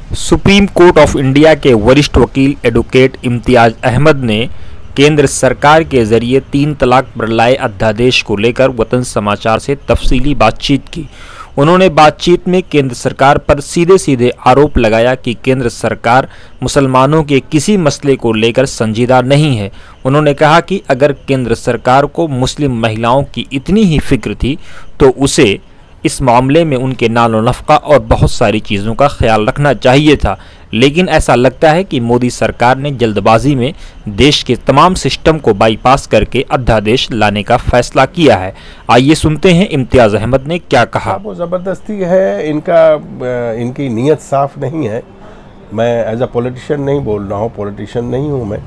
Supreme court of India के वरिष्ठ वकील एडवोकेट इम्तियाज अहमद ने केंद्र सरकार के जरिए 3 तलाक पर लाए अध्यादेश को लेकर वतन समाचार से तफसीली बातचीत की। उन्होंने बातचीत में केंद्र सरकार पर सीधे सीधे आरोप लगाया कि केंद्र सरकार मुसलमानों के किसी मसले को लेकर संजीदा नहीं है। उन्होंने कहा कि अगर केंद्र सरकार को मुस्लिम महिलाओं की इतनी ही फिक्र थी तो उसे इस मामले में उनके नालो नफ़क़ा और बहुत सारी चीज़ों का ख्याल रखना चाहिए था, लेकिन ऐसा लगता है कि मोदी सरकार ने जल्दबाजी में देश के तमाम सिस्टम को बाईपास करके अध्यादेश लाने का फैसला किया है। आइए सुनते हैं इम्तियाज अहमद ने क्या कहा। वो ज़बरदस्ती है, इनकी नीयत साफ नहीं है। मैं एज अ पॉलिटिशियन नहीं बोल रहा हूँ, पॉलिटिशियन नहीं हूँ मैं,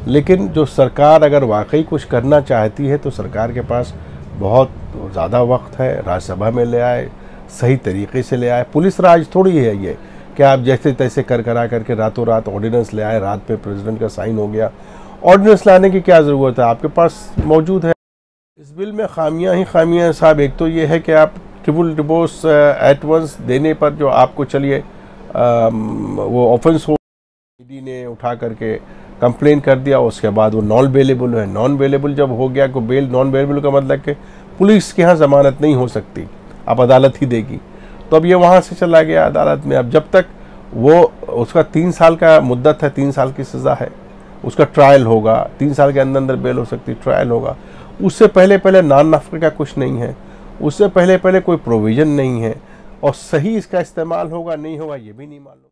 लेकिन जो सरकार अगर वाकई कुछ करना चाहती है तो सरकार के पास बहुत ज़्यादा वक्त है। राज्यसभा में ले आए, सही तरीके से ले आए। पुलिस राज थोड़ी है ये कि आप जैसे तैसे करा करके रातों रात ऑर्डिनेंस ले आए, रात पे प्रेसिडेंट का साइन हो गया। ऑर्डिनेंस लाने की क्या ज़रूरत है, आपके पास मौजूद है। इस बिल में खामियां ही खामियां हैं साहब। एक तो ये है कि आप ट्रिपल डिवोर्स एट वंस देने पर जो आपको चलिए वो ऑफेंस हो, ईडी ने उठा करके कंप्लेन कर दिया, उसके बाद वो नॉन बेलेबल है। नॉन बेलेबल जब हो गया को बेल नॉन बेलेबल का मतलब कि पुलिस के यहाँ ज़मानत नहीं हो सकती, अब अदालत ही देगी। तो अब ये वहाँ से चला गया अदालत में। अब जब तक वो उसका 3 साल का मुद्दत है, 3 साल की सज़ा है, उसका ट्रायल होगा, 3 साल के अंदर अंदर बेल हो सकती, ट्रायल होगा। उससे पहले नान नफ़क़े का कुछ नहीं है, उससे पहले कोई प्रोविज़न नहीं है, और सही इसका इस्तेमाल होगा नहीं होगा ये भी नहीं मालूम।